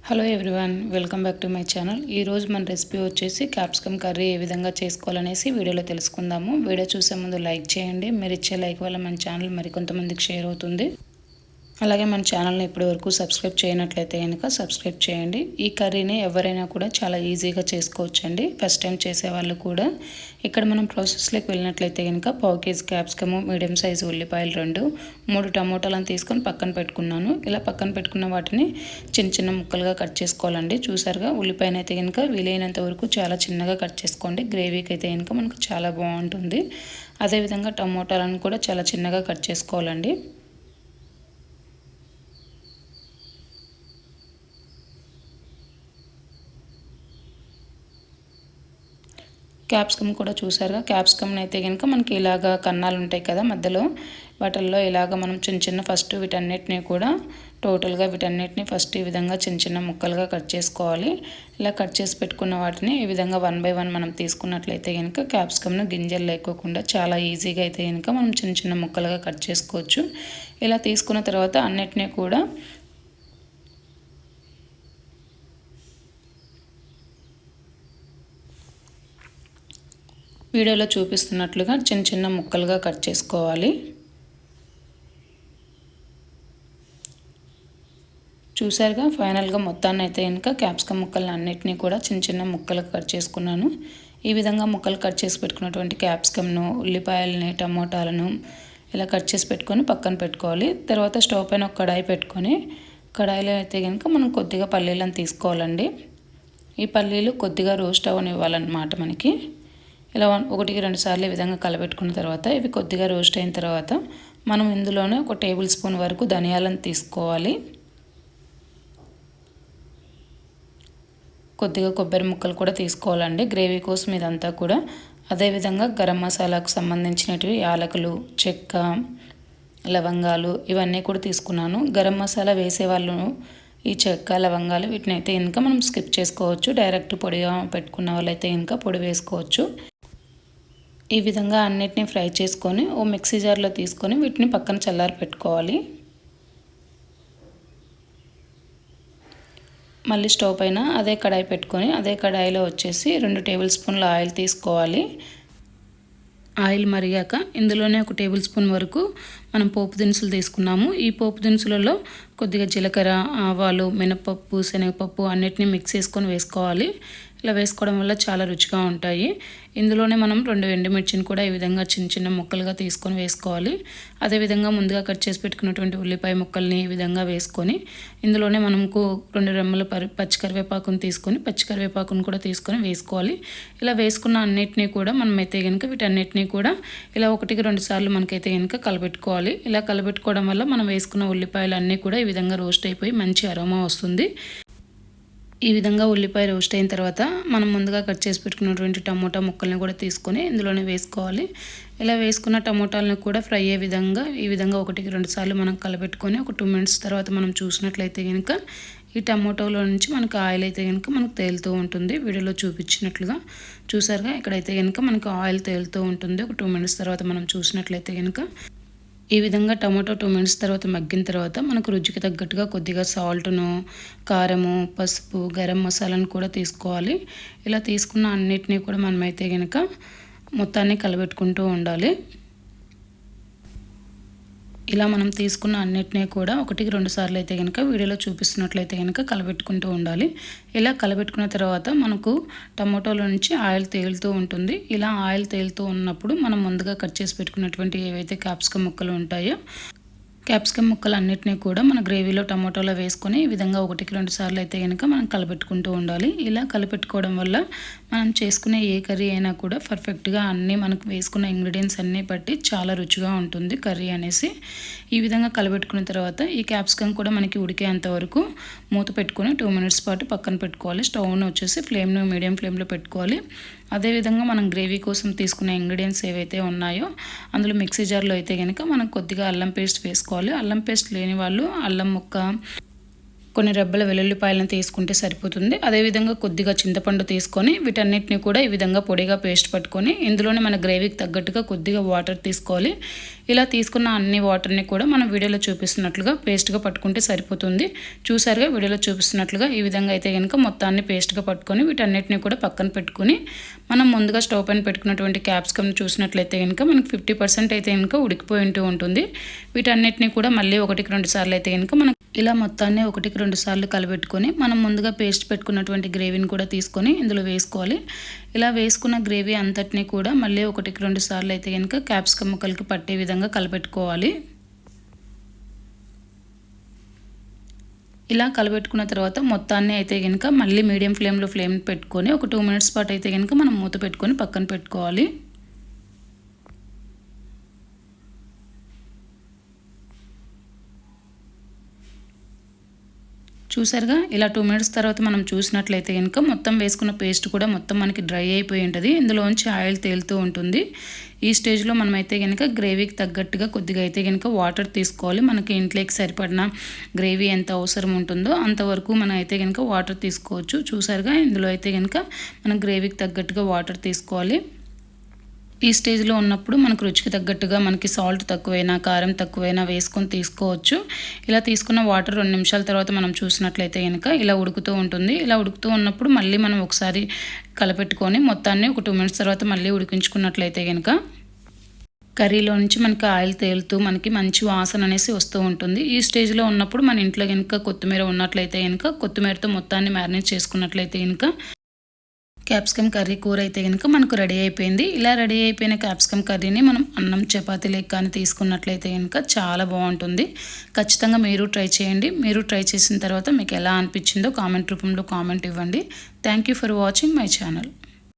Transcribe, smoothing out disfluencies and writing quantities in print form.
Hello everyone, welcome back to my channel. ఈరోజు మన recipe వచ్చేసి క్యాప్సికమ్ కర్రీ ఏ విధంగా చేసుకోవాలనేసి వీడియోలో తెలుసుకుందాము. వీడియో చూసే ముందు లైక్ చేయండి. మీరు ఇచ్చే లైక్ వల్ల మన ఛానల్ మరికొంతమందికి షేర్ అవుతుంది. అలాగే మన ఛానల్ని ఇప్పటివరకు సబ్స్క్రైబ్ చేయనట్లయితే కనుక సబ్స్క్రైబ్ చేయండి. ఈ కర్రీని ఎవరైనా కూడా చాలా ఈజీగా చేసుకోవచ్చండి, ఫస్ట్ టైం చేసేవాళ్ళు కూడా. ఇక్కడ మనం ప్రాసెస్లోకి వెళ్ళినట్లయితే కనుక పావు కేజీ క్యాప్సికము, మీడియం సైజు ఉల్లిపాయలు 2, 3 టమోటాలను తీసుకొని పక్కన పెట్టుకున్నాను. ఇలా పక్కన పెట్టుకున్న వాటిని చిన్న చిన్న ముక్కలుగా కట్ చేసుకోవాలండి. చూసారుగా, ఉల్లిపాయను అయితే కనుక వీలైనంత వరకు చాలా చిన్నగా కట్ చేసుకోండి. గ్రేవీకి అయితే కనుక మనకు చాలా బాగుంటుంది. అదేవిధంగా టమోటాలను కూడా చాలా చిన్నగా కట్ చేసుకోవాలండి. క్యాప్సికమ్ కూడా చూసారుగా, క్యాప్సికమ్ని అయితే కనుక మనకి ఇలాగా కన్నాలు ఉంటాయి కదా మధ్యలో, వాటిల్లో ఇలాగ మనం చిన్న చిన్న ఫస్ట్ వీటన్నిటిని కూడా టోటల్గా వీటన్నిటిని ఫస్ట్ ఈ విధంగా చిన్న చిన్న ముక్కలుగా కట్ చేసుకోవాలి. ఇలా కట్ చేసి పెట్టుకున్న వాటిని ఈ విధంగా 1 బై 1 మనం తీసుకున్నట్లయితే కనుక క్యాప్సికమ్ను గింజలు లేకోకుండా చాలా ఈజీగా అయితే కనుక మనం చిన్న చిన్న ముక్కలుగా కట్ చేసుకోవచ్చు. ఇలా తీసుకున్న తర్వాత అన్నిటినీ కూడా వీడియోలో చూపిస్తున్నట్లుగా చిన్న చిన్న ముక్కలుగా కట్ చేసుకోవాలి. చూసారుగా, ఫైనల్గా మొత్తాన్ని అయితే కనుక క్యాప్సికమ్ ముక్కలను అన్నిటినీ కూడా చిన్న చిన్న ముక్కలు కట్ చేసుకున్నాను. ఈ విధంగా ముక్కలు కట్ చేసి పెట్టుకున్నటువంటి క్యాప్సికమ్ను, ఉల్లిపాయలని, టమోటాలను ఇలా కట్ చేసి పెట్టుకొని పక్కన పెట్టుకోవాలి. తర్వాత స్టవ్ పైన ఒక కడాయి పెట్టుకొని, కడాయిలో అయితే కనుక మనం కొద్దిగా పల్లీలను తీసుకోవాలండి. ఈ పల్లీలు కొద్దిగా రోస్ట్ అవ్వనివ్వాలన్నమాట మనకి. ఇలా 1-2 సార్లు ఈ విధంగా కలబెట్టుకున్న తర్వాత ఇవి కొద్దిగా రోస్ట్ అయిన తర్వాత మనం ఇందులోనే 1 టేబుల్ స్పూన్ వరకు ధనియాలను తీసుకోవాలి. కొద్దిగా కొబ్బరి ముక్కలు కూడా తీసుకోవాలండి గ్రేవీ కోసం ఇదంతా కూడా. అదేవిధంగా గరం మసాలాకు సంబంధించినవి యాలకులు, చెక్క, లవంగాలు ఇవన్నీ కూడా తీసుకున్నాను. గరం మసాలా వేసేవాళ్ళు ఈ చెక్క, లవంగాలు వీటిని అయితే ఇంకా మనం స్కిప్ చేసుకోవచ్చు. డైరెక్ట్ పొడిగా పెట్టుకున్న వాళ్ళైతే ఇంకా పొడి వేసుకోవచ్చు. ఈ విధంగా అన్నిటిని ఫ్రై చేసుకొని ఓ మిక్సీ జార్లో తీసుకొని వీటిని పక్కన చల్లారి పెట్టుకోవాలి. మళ్ళీ స్టవ్ పైన అదే కడాయి పెట్టుకొని అదే కడాయిలో వచ్చేసి 2 టేబుల్ స్పూన్ల ఆయిల్ తీసుకోవాలి. ఆయిల్ మరిగాక ఇందులోనే 1 టేబుల్ స్పూన్ వరకు మనం పోపు దినుసులు తీసుకున్నాము. ఈ పోపు దినుసులలో కొద్దిగా జీలకర్ర, ఆవాలు, మినపప్పు, శనగపప్పు అన్నిటిని మిక్స్ చేసుకొని వేసుకోవాలి. ఇలా వేసుకోవడం వల్ల చాలా రుచిగా ఉంటాయి. ఇందులోనే మనం 2 ఎండుమిర్చిని కూడా ఈ విధంగా చిన్న చిన్న ముక్కలుగా తీసుకొని వేసుకోవాలి. అదేవిధంగా ముందుగా కట్ చేసి పెట్టుకున్నటువంటి ఉల్లిపాయ ముక్కల్ని ఈ విధంగా వేసుకొని ఇందులోనే మనకు 2 రెమ్మల పచ్చికరివేపాకును తీసుకొని పచ్చికరివేపాకును కూడా తీసుకొని వేసుకోవాలి. ఇలా వేసుకున్న అన్నిటినీ కూడా మనమైతే కనుక వీటన్నిటినీ కూడా ఇలా 1-2 సార్లు మనకైతే కనుక కలబెట్టుకోవాలి. ఇలా కలబెట్టుకోవడం వల్ల మనం వేసుకున్న ఉల్లిపాయలు అన్నీ కూడా ఈ విధంగా రోస్ట్ అయిపోయి మంచి అరోమా వస్తుంది. ఈ విధంగా ఉల్లిపాయ రోస్ట్ అయిన తర్వాత మనం ముందుగా కట్ చేసి పెట్టుకున్నటువంటి టమోటా ముక్కల్ని కూడా తీసుకొని ఇందులోనే వేసుకోవాలి. ఇలా వేసుకున్న టమోటాలను కూడా ఫ్రై అయ్యే విధంగా ఈ విధంగా 1-2 సార్లు మనం కలబెట్టుకొని ఒక 2 మినిట్స్ తర్వాత మనం చూసినట్లయితే కనుక ఈ టమోటాలో నుంచి మనకు ఆయిల్ అయితే కనుక మనకు తేలుతూ ఉంటుంది. వీడియోలో చూపించినట్లుగా చూసారుగా, ఇక్కడైతే కనుక మనకు ఆయిల్ తేలుతూ ఉంటుంది. ఒక 2 మినిట్స్ తర్వాత మనం చూసినట్లయితే కనుక ఈ విధంగా టమాటో 2 మినిట్స్ తర్వాత మగ్గిన తర్వాత మనకు రుచికి తగ్గట్టుగా కొద్దిగా సాల్ట్ను, కారము, పసుపు, గరం మసాలాను కూడా తీసుకోవాలి. ఇలా తీసుకున్న అన్నిటినీ కూడా మనమైతే కనుక మొత్తాన్ని కలబెట్టుకుంటూ ఉండాలి. ఇలా మనం తీసుకున్న అన్నిటినీ కూడా 1-2 సార్లు అయితే కనుక వీడియోలో చూపిస్తున్నట్లయితే కనుక కలబెట్టుకుంటూ ఉండాలి. ఇలా కలబెట్టుకున్న తర్వాత మనకు టమోటాలో నుంచి ఆయిల్ తేలుతూ ఉంటుంది. ఇలా ఆయిల్ తేలుతూ ఉన్నప్పుడు మనం ముందుగా కట్ చేసి పెట్టుకున్నటువంటి ఏవైతే క్యాప్సికమ్ ముక్కలు ఉంటాయో క్యాప్సికమ్ ముక్కలు అన్నిటినీ కూడా మన గ్రేవీలో టమోటాలో వేసుకొని ఈ విధంగా 1-2 సార్లు అయితే కనుక మనం కలపెట్టుకుంటూ ఉండాలి. ఇలా కలపెట్టుకోవడం వల్ల మనం చేసుకునే ఏ కర్రీ అయినా కూడా పర్ఫెక్ట్గా అన్నీ మనకు వేసుకున్న ఇంగ్రీడియంట్స్ అన్నీ బట్టి చాలా రుచిగా ఉంటుంది కర్రీ అనేసి. ఈ విధంగా కలపెట్టుకున్న తర్వాత ఈ క్యాప్సికమ్ కూడా మనకి ఉడికేంత వరకు మూత పెట్టుకొని 2 మినిట్స్ పాటు పక్కన పెట్టుకోవాలి. స్టవ్ను వచ్చేసి ఫ్లేమ్ను మీడియం ఫ్లేమ్లో పెట్టుకోవాలి. అదేవిధంగా మనం గ్రేవీ కోసం తీసుకునే ఇంగ్రీడియంట్స్ ఏవైతే ఉన్నాయో అందులో మిక్సీ జార్లో అయితే కనుక మనం కొద్దిగా అల్లం పేస్ట్ వేసుకోవాలి. అల్లం పేస్ట్ లేని వాళ్ళు అల్లం ముక్క, కొన్ని రెబ్బల వెల్లుల్లిపాయలను తీసుకుంటే సరిపోతుంది. అదేవిధంగా కొద్దిగా చింతపండు తీసుకొని వీటన్నిటిని కూడా ఈ విధంగా పొడిగా పేస్ట్ పట్టుకొని ఇందులోనే మన గ్రేవీకి తగ్గట్టుగా కొద్దిగా వాటర్ తీసుకోవాలి. ఇలా తీసుకున్న అన్ని వాటర్ని కూడా మనం వీడియోలో చూపిస్తున్నట్లుగా పేస్ట్గా పట్టుకుంటే సరిపోతుంది. చూసారుగా వీడియోలో చూపిస్తున్నట్లుగా ఈ విధంగా అయితే కనుక మొత్తాన్ని పేస్ట్గా పట్టుకొని వీటన్నిటిని కూడా పక్కన పెట్టుకొని మనం ముందుగా స్టవ్ పైన పెట్టుకున్నటువంటి క్యాప్సికమ్ చూసినట్లయితే కనుక మనకు 50% అయితే కనుక ఉడికిపోయి ఉంటుంది. వీటన్నిటిని కూడా మళ్ళీ 1-2 సార్లు అయితే కనుక మనం ఇలా మొత్తాన్ని 1-2 సార్లు కలబెట్టుకొని మనం ముందుగా పేస్ట్ పెట్టుకున్నటువంటి గ్రేవీని కూడా తీసుకొని ఇందులో వేసుకోవాలి. ఇలా వేసుకున్న గ్రేవీ అంతటిని కూడా మళ్ళీ 1-2 సార్లు అయితే కనుక క్యాప్సికమ్ ముక్కలకి పట్టే విధంగా కలబెట్టుకోవాలి. ఇలా కలబెట్టుకున్న తర్వాత మొత్తాన్ని అయితే కనుక మళ్ళీ మీడియం ఫ్లేమ్లో పెట్టుకొని ఒక 2 మినిట్స్ పాటు అయితే కనుక మనం మూత పెట్టుకొని పక్కన పెట్టుకోవాలి. చూసారుగా ఇలా 2 మినిట్స్ తర్వాత మనం చూసినట్లయితే కనుక మొత్తం వేసుకున్న పేస్ట్ కూడా మొత్తం మనకి డ్రై అయిపోయి ఉంటుంది. ఇందులోంచి ఆయిల్ తేలుతూ ఉంటుంది. ఈ స్టేజ్లో మనమైతే కనుక గ్రేవీకి తగ్గట్టుగా కొద్దిగా అయితే కనుక వాటర్ తీసుకోవాలి. మనకి ఇంట్లోకి సరిపడిన గ్రేవీ ఎంత అవసరం ఉంటుందో అంతవరకు మనం అయితే కనుక వాటర్ తీసుకోవచ్చు. చూసారుగా ఇందులో అయితే కనుక మనం గ్రేవీకి తగ్గట్టుగా వాటర్ తీసుకోవాలి. ఈ స్టేజ్లో ఉన్నప్పుడు మనకు రుచికి తగ్గట్టుగా మనకి సాల్ట్ తక్కువైనా కారం తక్కువైనా వేసుకొని తీసుకోవచ్చు. ఇలా తీసుకున్న వాటర్ 2 నిమిషాల తర్వాత మనం చూసినట్లయితే కనుక ఇలా ఉడుకుతూ ఉంటుంది. ఇలా ఉడుకుతూ ఉన్నప్పుడు మళ్ళీ మనం ఒకసారి కలపెట్టుకొని మొత్తాన్ని ఒక 2 మినిట్స్ తర్వాత మళ్ళీ ఉడికించుకున్నట్లయితే కనుక కర్రీలో నుంచి మనకి ఆయిల్ తేలుతూ మనకి మంచి వాసన అనేసి వస్తూ ఉంటుంది. ఈ స్టేజ్లో ఉన్నప్పుడు మన ఇంట్లో కనుక కొత్తిమీర ఉన్నట్లయితే కనుక కొత్తిమీరతో మొత్తాన్ని మ్యారినేట్ చేసుకున్నట్లయితే కనుక క్యాప్సికమ్ కర్రీ కూర అయితే కనుక మనకు రెడీ అయిపోయింది. ఇలా రెడీ అయిపోయిన క్యాప్సికమ్ కర్రీని మనం అన్నం చపాతీ లెక్క కానీ తీసుకున్నట్లయితే కనుక చాలా బాగుంటుంది. ఖచ్చితంగా మీరు ట్రై చేయండి. మీరు ట్రై చేసిన తర్వాత మీకు ఎలా అనిపించిందో కామెంట్ రూపంలో కామెంట్ ఇవ్వండి. Thank you for watching my channel.